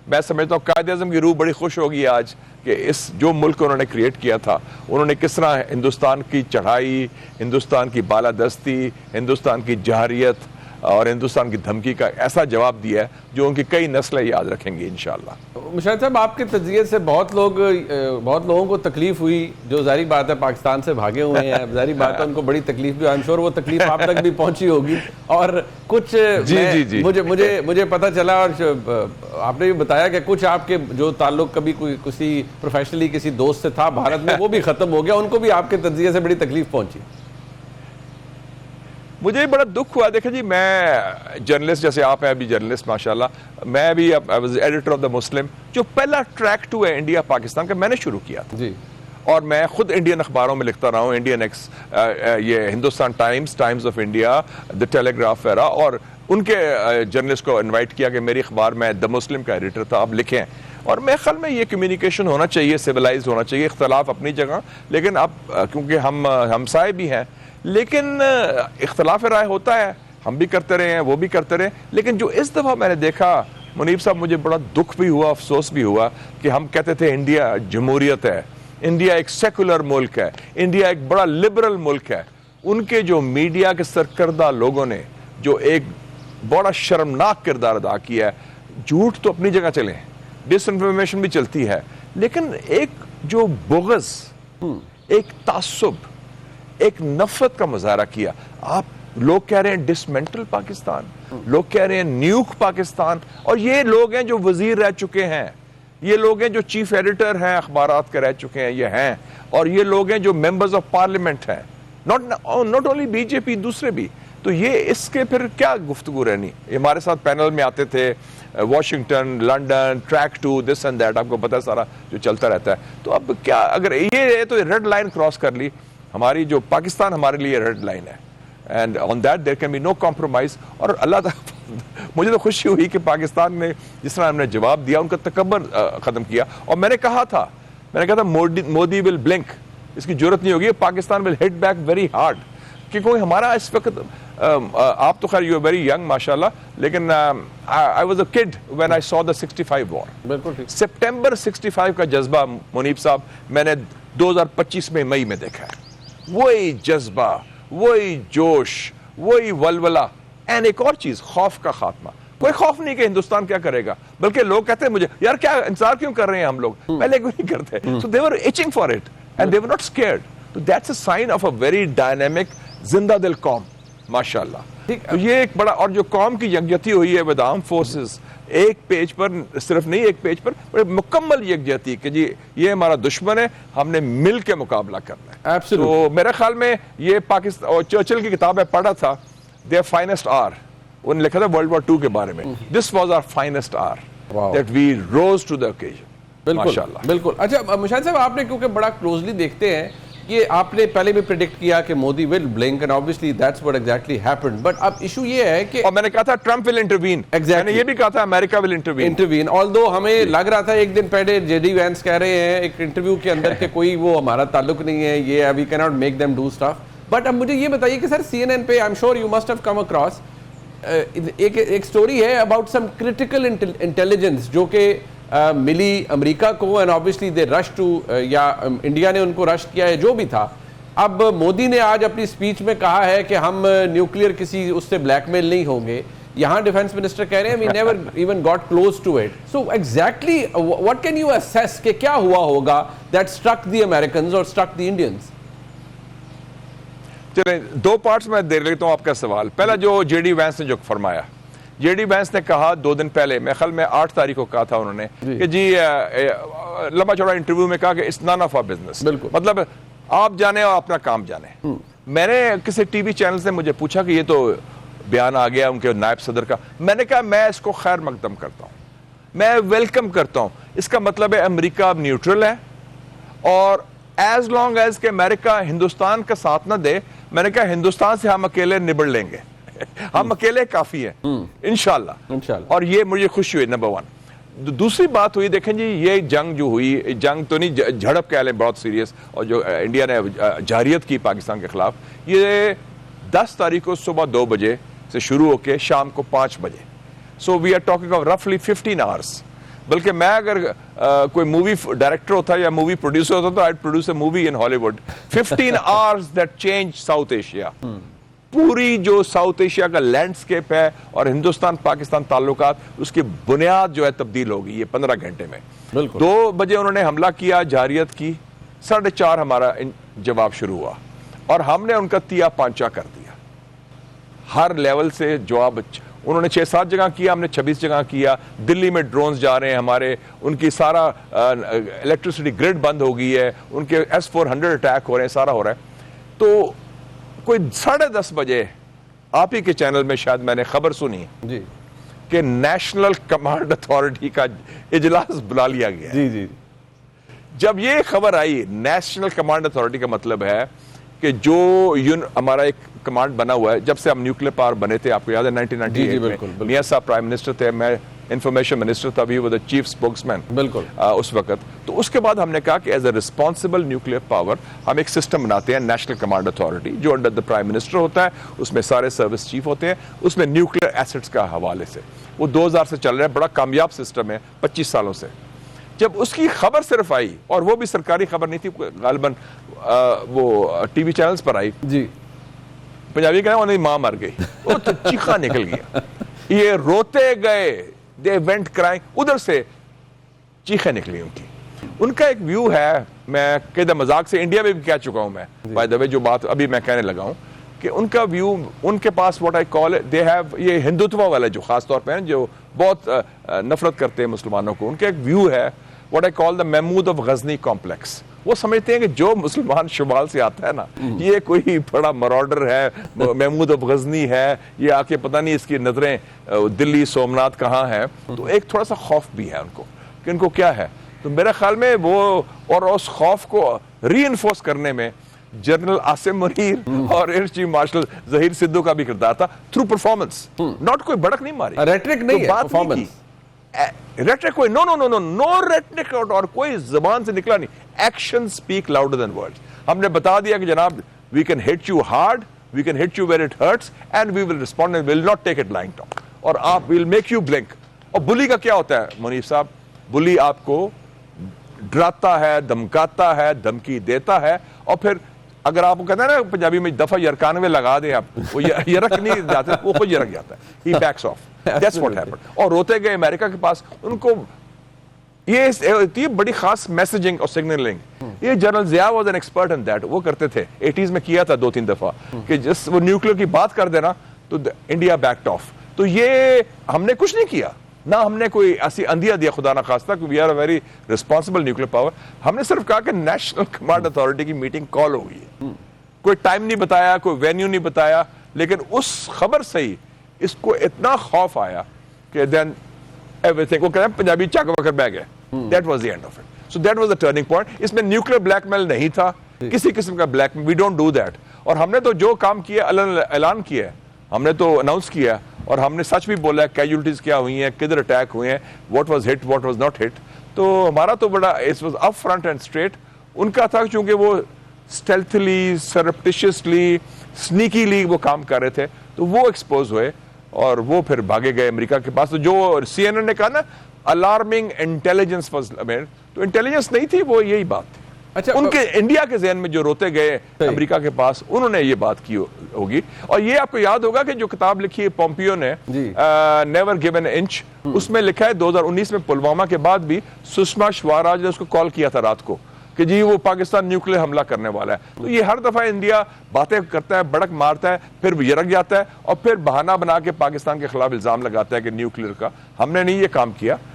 मैं समझता हूँ कायद-ए-आज़म की रूह बड़ी खुश होगी आज कि इस जो मुल्क उन्होंने क्रिएट किया था, उन्होंने किस तरह हिंदुस्तान की चढ़ाई, हिंदुस्तान की बालादस्ती, हिंदुस्तान की जहारियत और हिंदुस्तान की धमकी का ऐसा जवाब दिया है जो उनकी कई नस्लें याद रखेंगी इंशाअल्लाह। मुशाहिद साहब, आपके तज़किये से बहुत लोगों को तकलीफ हुई जो जारी बात है पाकिस्तान से भागे हुए हैं, जारी बात है उनको बड़ी तकलीफ भी, आई एम श्योर वो तकलीफ आप तक भी पहुंची होगी। और कुछ जी। मुझे पता चला और आपने भी बताया कि कुछ आपके जो ताल्लुक कभी किसी प्रोफेशनली किसी दोस्त से था भारत में, वो भी ख़त्म हो गया, उनको भी आपके तज़किये से बड़ी तकलीफ पहुंची। मुझे बड़ा दुख हुआ। देखिए जी, मैं जर्नलिस्ट, जैसे आप हैं अभी जर्नलिस्ट माशाल्लाह, मैं भी I was editor of the Muslim, जो पहला ट्रैक टू है इंडिया पाकिस्तान का मैंने शुरू किया था जी। और मैं खुद इंडियन अखबारों में लिखता रहा हूँ, इंडियन एक्स, ये Hindustan times, times of India, the telegraph वगैरह, और उनके जर्नलिस्ट को इन्वाइट किया कि मेरी अखबार में द मुस्लिम का एडिटर था, आप लिखें। और मेरे ख्याल में ये कम्युनिकेशन होना चाहिए, सिविलाइज होना चाहिए, इख्तलाफ अपनी जगह, लेकिन अब क्योंकि हम हमसाए भी हैं, लेकिन इख्तलाफ राय होता है, हम भी करते रहे हैं, वो भी करते रहे। लेकिन जो इस दफ़ा मैंने देखा मुनीब साहब, मुझे बड़ा दुख भी हुआ, अफसोस भी हुआ कि हम कहते थे इंडिया जमहूरियत है, इंडिया एक सेकुलर मुल्क है, इंडिया एक बड़ा लिबरल मुल्क है। उनके जो मीडिया के सरकर्दा लोगों ने जो एक बड़ा शर्मनाक किरदार अदा किया है, झूठ तो अपनी जगह चले, डिसइंफॉर्मेशन भी चलती है, लेकिन एक जो बुग़्ज़, एक तासुब, एक नफरत का मुजाहरा किया। आप लोग कह रहे हैं डिसमेंटल पाकिस्तान, लोग कह रहे हैं न्यूक पाकिस्तान, और ये लोग हैं जो वजीर रह चुके हैं, ये लोग हैं जो चीफ एडिटर हैं अखबारात के रह चुके हैं, ये हैं, और ये लोग हैं जो मेंबर्स ऑफ पार्लियामेंट हैं, नॉट ओनली बीजेपी, दूसरे भी। तो ये इसके फिर क्या गुफ्तगू रहनी। हमारे साथ पैनल में आते थे Washington, London, track two, this and that, आपको पता है सारा जो चलता रहता है। तो अब क्या, अगर ये तो रेड लाइन क्रॉस कर ली, हमारी जो पाकिस्तान हमारे लिए रेड लाइन है, and on that there can be no compromise. और अल्लाह मुझे तो खुशी हुई कि पाकिस्तान ने जिस तरह हमने जवाब दिया, उनका तकब्बर खत्म किया। और मैंने कहा था मोदी विल ब्लिंक, इसकी जरूरत नहीं होगी, Pakistan will hit back very hard, क्योंकि हमारा इस वक्त, आप तो खैर यू आर वेरी यंग माशाल्लाह, लेकिन I was a kid when I saw the 65 war. बिल्कुल ठीक। सितंबर 65 का जज्बा मुनीब साहब मैंने 2025 में मई में देखा है। वही जज्बा, वही जोश, वही वलवला, एंड एक और चीज, खौफ का खात्मा। कोई खौफ नहीं कि हिंदुस्तान क्या करेगा, बल्कि लोग कहते हैं मुझे, यार क्या इंतजार क्यों कर रहे हैं हम लोग, पहले क्यों नहीं करते। So they were itching for it and they were not scared. तो that's a sign of a very dynamic जिंदा दिल कौम माशाल्लाह। तो ये एक बड़ा, और जो कौम की यकजहती हुई है विद आर्म फोर्सेस, एक पेज पर, सिर्फ नहीं एक पेज पर, बड़े मुकम्मल यकजहती कि जी ये हमारा दुश्मन है, हमने मिल के मुकाबला करना है। तो मेरे ख्याल में ये पाकिस्तान, और चर्चिल की किताब में पढ़ा था, देयर फाइनेस्ट आर, उन्होंने लिखा था वर्ल्ड वॉर 2 के बारे में, this was our finest hour, that we rose to the occasion. माशाल्लाह, बिल्कुल। अच्छा मुशाहिद साहब, आपने क्योंकि बड़ा क्लोजली देखते हैं, ये आपने पहले भी प्रेडिक्ट किया कि Modi will blink, and obviously that's what exactly happened. But अब इशू ये है कि, और मैंने कहा था ट्रंप विल इंटरवीन, मैंने ये भी कहा था अमेरिका विल इंटरवीन। ऑल्दो हमें लग रहा था एक दिन पहले जेडी वैंस कह रहे हैं एक इंटरव्यू के अंदर कि कोई वो हमारा ताल्लुक नहीं है, ये we can not make them do stuff. But अब मुझे ये बताइए कि सर CNN पे, I am sure you must have come across, एक स्टोरी है अबाउट सम क्रिटिकल इंटेलिजेंस जो कि मिली अमेरिका को, and obviously they rush to, या इंडिया ने उनको रश किया है, जो भी था। अब मोदी ने आज अपनी स्पीच में कहा है कि हम न्यूक्लियर किसी उससे ब्लैकमेल नहीं होंगे। यहाँ डिफेंस मिनिस्टर कह रहे हैं we never even got close to it. So exactly what can you assess कि क्या हुआ होगा दैट स्ट्रक द अमेरिकन्स और स्ट्रक द इंडियंस? चलें, 2 पार्ट्स में दे लेता हूँ आपका सवाल। पहला जो जेडी वैंस ने जो फरमाया, जेडी वैंस ने कहा 2 दिन पहले, मेरे ख्याल में 8 तारीख को कहा था उन्होंने कि जी लंबा चौड़ा इंटरव्यू में कहा कि it's none of our business, मतलब आप जाने और अपना काम जाने। मैंने किसी टीवी चैनल से मुझे पूछा कि ये तो बयान आ गया उनके नायब सदर का, मैंने कहा मैं इसको खैर मकदम करता हूँ, मैं वेलकम करता हूँ। इसका मतलब है अमेरिका अब न्यूट्रल है, और एज लॉन्ग एज के अमेरिका हिंदुस्तान का साथ ना दे, मैंने कहा हिंदुस्तान से हम अकेले निबड़ लेंगे, हम अकेले काफी हैं इंशाल्लाह। और ये मुझे खुशी हुई, नंबर 1। दूसरी बात हुई, देखें जी, ये जंग जो हुई, जंग तो नहीं, झड़प कह लें बहुत सीरियस, और जो इंडिया ने जारियत की पाकिस्तान के खिलाफ, ये 10 तारीख को सुबह 2 बजे से शुरू होकर शाम को 5 बजे, so we are talking of रफली 15 आवर्स। बल्कि मैं अगर कोई मूवी डायरेक्टर होता या मूवी प्रोड्यूसर होता तो I produce a movie in Hollywood 15 hours that change south Asia. पूरी जो साउथ एशिया का लैंडस्केप है और हिंदुस्तान पाकिस्तान ताल्लुकात, उसकी बुनियाद जो है तब्दील होगी ये 15 घंटे में। 2 बजे उन्होंने हमला किया, जारियत की, 4:30 हमारा जवाब शुरू हुआ और हमने उनका तिया पांचा कर दिया। हर लेवल से जवाब उन्होंने 6-7 जगह किया, हमने 26 जगह किया। दिल्ली में ड्रोन्स जा रहे हैं हमारे, उनकी सारा इलेक्ट्रिसिटी ग्रिड बंद हो गई है, उनके S-400 अटैक हो रहे हैं, सारा हो रहा है। तो कोई 10:30 बजे आप ही के चैनल में शायद मैंने खबर सुनी जी कि नेशनल कमांड अथॉरिटी का इजलास बुला लिया गया। जी जी जब ये खबर आई, नेशनल कमांड अथॉरिटी का मतलब है कि जो हमारा एक कमांड बना हुआ है, जब से हम न्यूक्लियर पावर बने थे, आपको याद है 1998 में मियां साहब प्राइम मिनिस्टर थे, मैं इंफॉर्मेशन मिनिस्टर था, we were the chief spokesman बिल्कुल उस वक्त। तो उसके बाद हमने कहा कि as a responsible nuclear power हम एक सिस्टम बनाते हैं, नेशनल कमांड अथॉरिटी, जो अंडर द प्राइम मिनिस्टर होता है, उसमें सारे सर्विस चीफ होते हैं, उसमें न्यूक्लियर एसेट्स का हवाले से वो 2000 से चल रहा है, बड़ा कामयाब सिस्टम है 25 सालों से। जब उसकी खबर सिर्फ आई, और वो भी सरकारी खबर नहीं थी, गालिबन वो टीवी चैनल्स पर आई जी, पंजाबी कहना उन्हें मां मर गई, वो तो चीखा निकल गया, ये रोते गए, दे वेंट क्राइंग, उधर से चीखें निकली उनकी। उनका एक व्यू है, मैं कहता मजाक से इंडिया में भी कह चुका हूं मैं, बाय द वे जो बात अभी मैं कहने लगा हूं कि उनका व्यू, उनके पास what I call they have, ये हिंदुत्व वाले जो खास तौर पे हैं, जो बहुत नफरत करते हैं मुसलमानों को, उनका एक व्यू है what I call the Mahmud of Ghazni complex. वो समझते हैं कि जो मुसलमान शुमाल से आता है ना, ये कोई बड़ा मरॉडर है, महमूद ऑफ गजनी है, ये आके पता नहीं इसकी नजरें दिल्ली सोमनाथ कहाँ है। तो एक थोड़ा सा खौफ भी है उनको कि इनको क्या है। तो मेरे ख्याल में वो, और उस खौफ को री-इन्फोर्स करने में जनरल आसिम मुनीर और air chief marshal Zaheer Sidhu का भी किरदार था, थ्रू परफॉर्मेंस, नॉट कोई भड़क नहीं मारी, रेटरिक नहीं है, परफॉर्मेंस। रेटरिक कोई नो रेटरिक, और कोई जबान से निकला नहीं। Action speak louder than words. हमने बता दिया कि जनाब, we can hit you hard, we can hit you where it hurts, and we will respond and will not take it lying talk, और आप विल मेक यू ब्लिंक। और बुली का क्या होता है मुनीर साहब? बुली आपको डराता है, धमकाता है, धमकी देता है, और फिर अगर आपको कहते हैं ना पंजाबी में दफा यरकानवे लगा दें आप, वो यरक नहीं जाते, वो खुद यरक जाता है, he backs off. That's what happened. और रोते गए अमेरिका के पास, उनको ये बड़ी खास मैसेजिंग और सिग्नलिंग, ये general Zia was an expert in that, वो करते थे, 80s में किया था 2-3 दफा कि जिस वो न्यूक्लियर की बात कर देना तो इंडिया बैक्ड ऑफ। तो ये हमने कुछ नहीं किया ना, हमने कोई ऐसी अंधिया दिया खुदा ना खास्ता कि we are a very responsible nuclear power. हमने सिर्फ कहा कि नेशनल कमांड अथॉरिटी की मीटिंग कॉल हो गई है, कोई टाइम नहीं बताया, कोई वेन्यू नहीं बताया, लेकिन उस खबर से ही इसको इतना खौफ आया कि देन एवरीथिंग, वो कहते हैं पंजाबी चक वकर बह गए, that was the end of it. So that was the turning point. इसमें न्यूक्लियर ब्लैकमेल नहीं था, किसी किस्म का black, we don't do that. और हमने तो जो काम किया, ऐलान किया, हमने तो अनाउंस किया, और हमने सच भी बोला है कैजुअलिटीज क्या हुई हैं, किधर अटैक हुए हैं, what was hit, what was not hit. तो हमारा तो बड़ा it was up front end straight. उनका था चूंकि वो स्टेल्थली, सरप्टिशियसली, स्नीकीली वो काम कर रहे थे, तो वो एक्सपोज हुए और वो फिर भागे गए अमेरिका के पास। तो जो CNN ने कहा ना अलार्मिंग इंटेलिजेंस वाज मेड, तो इंटेलिजेंस नहीं थी, वो यही बात थी। अच्छा, उनके इंडिया के जहन में जो रोते गए अमेरिका के पास, उन्होंने ये बात की होगी। और ये आपको याद होगा कि जो किताब लिखी है पोम्पियो ने, नेवर गिवन एन इंच, उसमें लिखा है 2019 में पुलवामा के बाद भी सुषमा स्वराज ने उसको कॉल किया था रात को कि जी वो पाकिस्तान न्यूक्लियर हमला करने वाला है। तो ये हर दफा इंडिया बातें करता है, भड़क मारता है, फिर यरक जाता है, और फिर बहाना बना के पाकिस्तान के खिलाफ इल्जाम लगाता है कि न्यूक्लियर का। हमने नहीं ये काम किया।